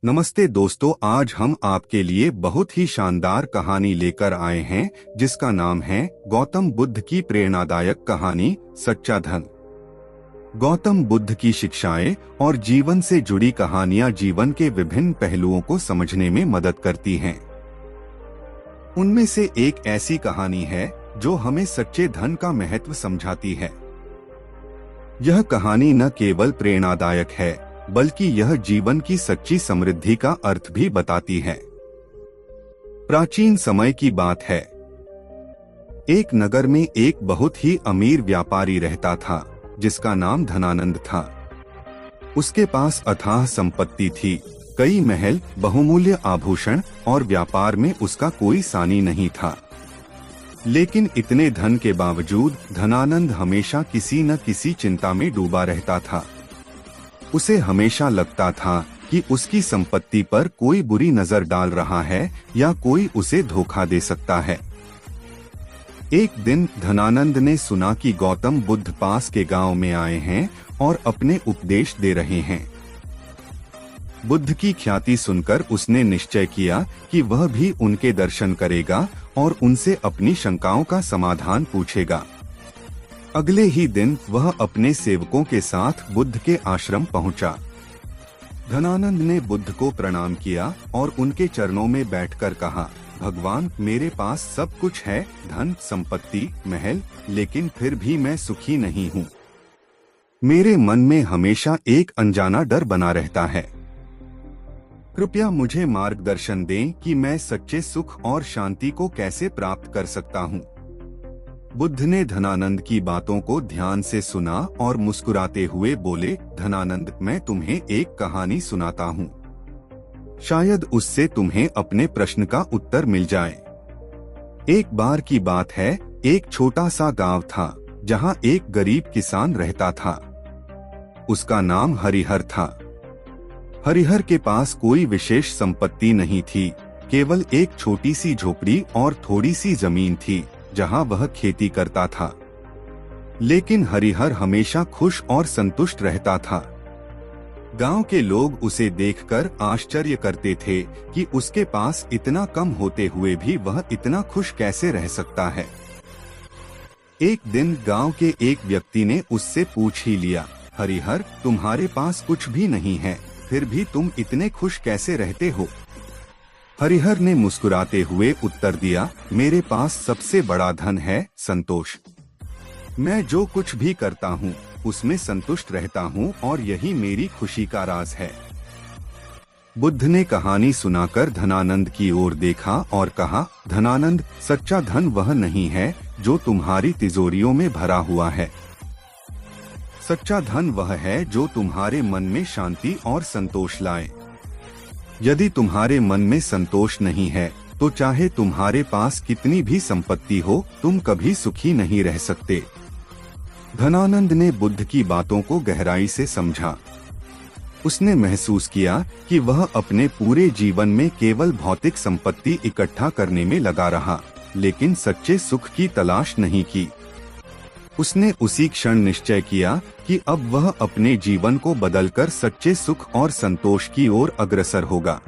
नमस्ते दोस्तों, आज हम आपके लिए बहुत ही शानदार कहानी लेकर आए हैं जिसका नाम है गौतम बुद्ध की प्रेरणादायक कहानी सच्चा धन। गौतम बुद्ध की शिक्षाएं और जीवन से जुड़ी कहानियां जीवन के विभिन्न पहलुओं को समझने में मदद करती हैं। उनमें से एक ऐसी कहानी है जो हमें सच्चे धन का महत्व समझाती है। यह कहानी न केवल प्रेरणादायक है बल्कि यह जीवन की सच्ची समृद्धि का अर्थ भी बताती है। प्राचीन समय की बात है। एक नगर में एक बहुत ही अमीर व्यापारी रहता था जिसका नाम धनानंद था। उसके पास अथाह संपत्ति थी, कई महल, बहुमूल्य आभूषण और व्यापार में उसका कोई सानी नहीं था। लेकिन इतने धन के बावजूद धनानंद हमेशा किसी न किसी चिंता में डूबा रहता था। उसे हमेशा लगता था कि उसकी संपत्ति पर कोई बुरी नजर डाल रहा है या कोई उसे धोखा दे सकता है। एक दिन धनानंद ने सुना कि गौतम बुद्ध पास के गांव में आए हैं और अपने उपदेश दे रहे हैं। बुद्ध की ख्याति सुनकर उसने निश्चय किया कि वह भी उनके दर्शन करेगा और उनसे अपनी शंकाओं का समाधान पूछेगा। अगले ही दिन वह अपने सेवकों के साथ बुद्ध के आश्रम पहुंचा। धनानंद ने बुद्ध को प्रणाम किया और उनके चरणों में बैठकर कहा, भगवान, मेरे पास सब कुछ है, धन, संपत्ति, महल, लेकिन फिर भी मैं सुखी नहीं हूँ। मेरे मन में हमेशा एक अनजाना डर बना रहता है। कृपया मुझे मार्गदर्शन दें कि मैं सच्चे सुख और शांति को कैसे प्राप्त कर सकता हूँ। बुद्ध ने धनानंद की बातों को ध्यान से सुना और मुस्कुराते हुए बोले, धनानंद, मैं तुम्हें एक कहानी सुनाता हूँ। शायद उससे तुम्हें अपने प्रश्न का उत्तर मिल जाए। एक बार की बात है, एक छोटा सा गांव था जहाँ एक गरीब किसान रहता था। उसका नाम हरिहर था। हरिहर के पास कोई विशेष संपत्ति नहीं थी, केवल एक छोटी सी झोपड़ी और थोड़ी सी जमीन थी जहां वह खेती करता था। लेकिन हरिहर हमेशा खुश और संतुष्ट रहता था। गांव के लोग उसे देखकर आश्चर्य करते थे कि उसके पास इतना कम होते हुए भी वह इतना खुश कैसे रह सकता है। एक दिन गांव के एक व्यक्ति ने उससे पूछ ही लिया, हरिहर, तुम्हारे पास कुछ भी नहीं है, फिर भी तुम इतने खुश कैसे रहते हो? हरिहर ने मुस्कुराते हुए उत्तर दिया, मेरे पास सबसे बड़ा धन है संतोष। मैं जो कुछ भी करता हूँ उसमें संतुष्ट रहता हूँ और यही मेरी खुशी का राज है। बुद्ध ने कहानी सुनाकर धनानंद की ओर देखा और कहा, धनानंद, सच्चा धन वह नहीं है जो तुम्हारी तिजोरियों में भरा हुआ है। सच्चा धन वह है जो तुम्हारे मन में शांति और संतोष लाए। यदि तुम्हारे मन में संतोष नहीं है तो चाहे तुम्हारे पास कितनी भी संपत्ति हो, तुम कभी सुखी नहीं रह सकते। धनानंद ने बुद्ध की बातों को गहराई से समझा। उसने महसूस किया कि वह अपने पूरे जीवन में केवल भौतिक संपत्ति इकट्ठा करने में लगा रहा, लेकिन सच्चे सुख की तलाश नहीं की। उसने उसी क्षण निश्चय किया कि अब वह अपने जीवन को बदलकर सच्चे सुख और संतोष की ओर अग्रसर होगा।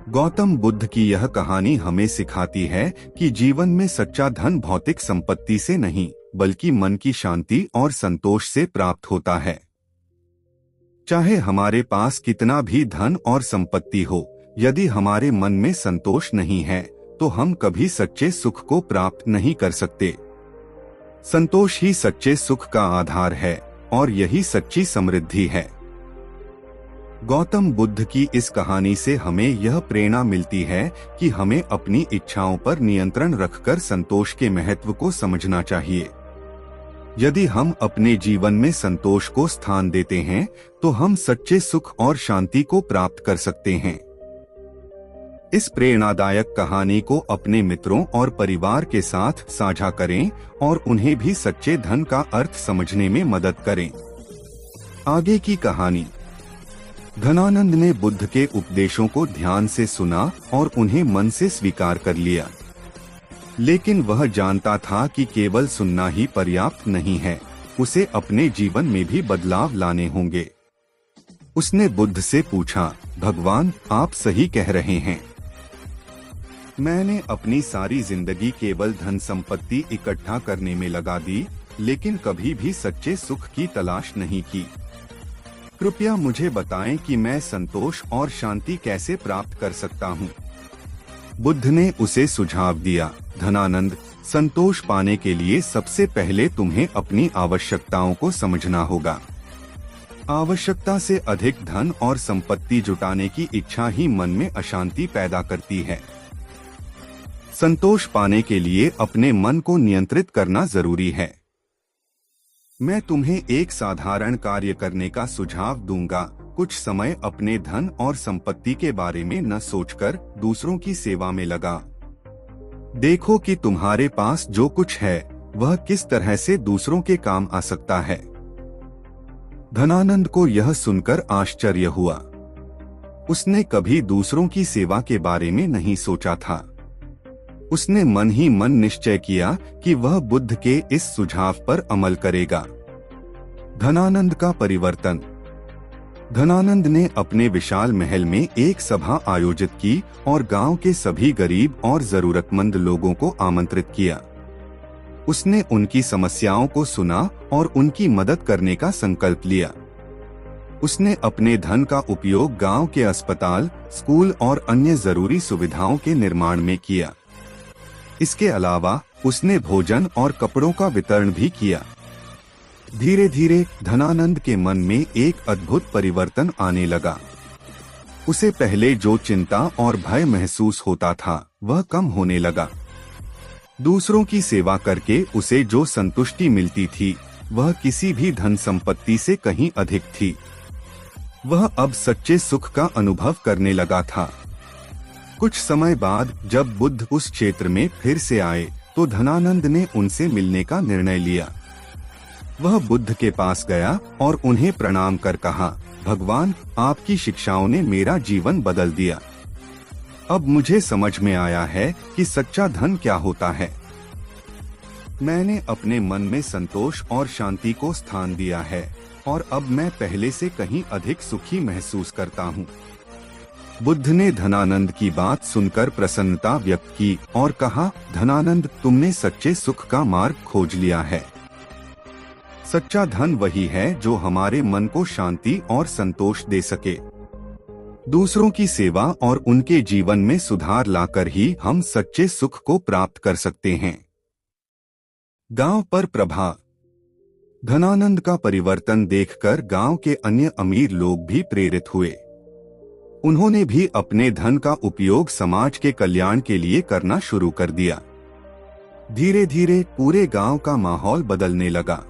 गौतम बुद्ध की यह कहानी हमें सिखाती है कि जीवन में सच्चा धन भौतिक संपत्ति से नहीं बल्कि मन की शांति और संतोष से प्राप्त होता है। चाहे हमारे पास कितना भी धन और संपत्ति हो, यदि हमारे मन में संतोष नहीं है तो हम कभी सच्चे सुख को प्राप्त नहीं कर सकते। संतोष ही सच्चे सुख का आधार है और यही सच्ची समृद्धि है। गौतम बुद्ध की इस कहानी से हमें यह प्रेरणा मिलती है कि हमें अपनी इच्छाओं पर नियंत्रण रखकर संतोष के महत्व को समझना चाहिए। यदि हम अपने जीवन में संतोष को स्थान देते हैं तो हम सच्चे सुख और शांति को प्राप्त कर सकते हैं। इस प्रेरणादायक कहानी को अपने मित्रों और परिवार के साथ साझा करें और उन्हें भी सच्चे धन का अर्थ समझने में मदद करें। आगे की कहानी। धनानंद ने बुद्ध के उपदेशों को ध्यान से सुना और उन्हें मन से स्वीकार कर लिया। लेकिन वह जानता था कि केवल सुनना ही पर्याप्त नहीं है, उसे अपने जीवन में भी बदलाव लाने होंगे। उसने बुद्ध से पूछा, भगवान, आप सही कह रहे हैं। मैंने अपनी सारी जिंदगी केवल धन संपत्ति इकट्ठा करने में लगा दी, लेकिन कभी भी सच्चे सुख की तलाश नहीं की। कृपया मुझे बताएं कि मैं संतोष और शांति कैसे प्राप्त कर सकता हूँ। बुद्ध ने उसे सुझाव दिया, धनानंद, संतोष पाने के लिए सबसे पहले तुम्हें अपनी आवश्यकताओं को समझना होगा। आवश्यकता से अधिक धन और संपत्ति जुटाने की इच्छा ही मन में अशांति पैदा करती है। संतोष पाने के लिए अपने मन को नियंत्रित करना जरूरी है। मैं तुम्हें एक साधारण कार्य करने का सुझाव दूंगा। कुछ समय अपने धन और संपत्ति के बारे में न सोचकर दूसरों की सेवा में लगा। देखो कि तुम्हारे पास जो कुछ है वह किस तरह से दूसरों के काम आ सकता है। धनानंद को यह सुनकर आश्चर्य हुआ। उसने कभी दूसरों की सेवा के बारे में नहीं सोचा था। उसने मन ही मन निश्चय किया कि वह बुद्ध के इस सुझाव पर अमल करेगा। धनानंद का परिवर्तन। धनानंद ने अपने विशाल महल में एक सभा आयोजित की और गांव के सभी गरीब और जरूरतमंद लोगों को आमंत्रित किया। उसने उनकी समस्याओं को सुना और उनकी मदद करने का संकल्प लिया। उसने अपने धन का उपयोग गांव के अस्पताल, स्कूल और अन्य जरूरी सुविधाओं के निर्माण में किया। इसके अलावा उसने भोजन और कपड़ों का वितरण भी किया। धीरे धीरे धनानंद के मन में एक अद्भुत परिवर्तन आने लगा। उसे पहले जो चिंता और भय महसूस होता था वह कम होने लगा। दूसरों की सेवा करके उसे जो संतुष्टि मिलती थी वह किसी भी धन संपत्ति से कहीं अधिक थी। वह अब सच्चे सुख का अनुभव करने लगा था। कुछ समय बाद जब बुद्ध उस क्षेत्र में फिर से आए तो धनानंद ने उनसे मिलने का निर्णय लिया। वह बुद्ध के पास गया और उन्हें प्रणाम कर कहा, भगवान, आपकी शिक्षाओं ने मेरा जीवन बदल दिया। अब मुझे समझ में आया है कि सच्चा धन क्या होता है। मैंने अपने मन में संतोष और शांति को स्थान दिया है और अब मैं पहले से कहीं अधिक सुखी महसूस करता हूँ। बुद्ध ने धनानंद की बात सुनकर प्रसन्नता व्यक्त की और कहा, धनानंद, तुमने सच्चे सुख का मार्ग खोज लिया है। सच्चा धन वही है जो हमारे मन को शांति और संतोष दे सके। दूसरों की सेवा और उनके जीवन में सुधार लाकर ही हम सच्चे सुख को प्राप्त कर सकते हैं। गांव पर प्रभाव। धनानंद का परिवर्तन देखकर गांव के अन्य अमीर लोग भी प्रेरित हुए। उन्होंने भी अपने धन का उपयोग समाज के कल्याण के लिए करना शुरू कर दिया। धीरे धीरे पूरे गांव का माहौल बदलने लगा।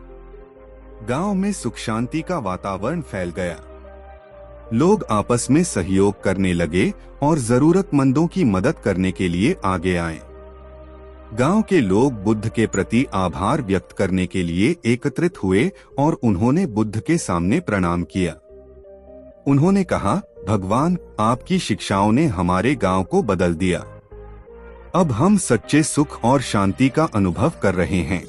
गांव में सुख शांति का वातावरण फैल गया। लोग आपस में सहयोग करने लगे और जरूरतमंदों की मदद करने के लिए आगे आए। गांव के लोग बुद्ध के प्रति आभार व्यक्त करने के लिए एकत्रित हुए और उन्होंने बुद्ध के सामने प्रणाम किया। उन्होंने कहा, भगवान, आपकी शिक्षाओं ने हमारे गांव को बदल दिया। अब हम सच्चे सुख और शांति का अनुभव कर रहे हैं।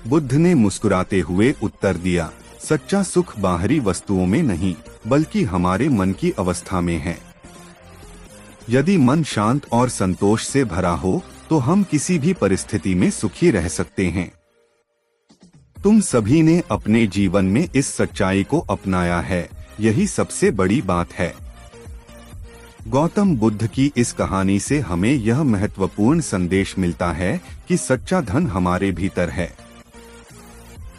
बुद्ध ने मुस्कुराते हुए उत्तर दिया, सच्चा सुख बाहरी वस्तुओं में नहीं बल्कि हमारे मन की अवस्था में है। यदि मन शांत और संतोष से भरा हो तो हम किसी भी परिस्थिति में सुखी रह सकते हैं। तुम सभी ने अपने जीवन में इस सच्चाई को अपनाया है, यही सबसे बड़ी बात है। गौतम बुद्ध की इस कहानी से हमें यह महत्वपूर्ण संदेश मिलता है कि सच्चा धन हमारे भीतर है।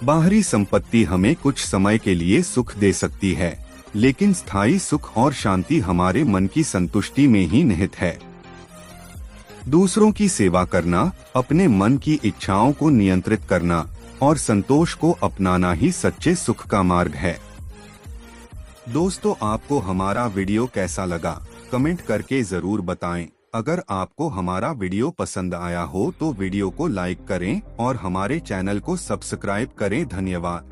बाहरी संपत्ति हमें कुछ समय के लिए सुख दे सकती है, लेकिन स्थायी सुख और शांति हमारे मन की संतुष्टि में ही निहित है। दूसरों की सेवा करना, अपने मन की इच्छाओं को नियंत्रित करना और संतोष को अपनाना ही सच्चे सुख का मार्ग है। दोस्तों, आपको हमारा वीडियो कैसा लगा कमेंट करके जरूर बताएं। अगर आपको हमारा वीडियो पसंद आया हो तो वीडियो को लाइक करें और हमारे चैनल को सब्सक्राइब करें। धन्यवाद।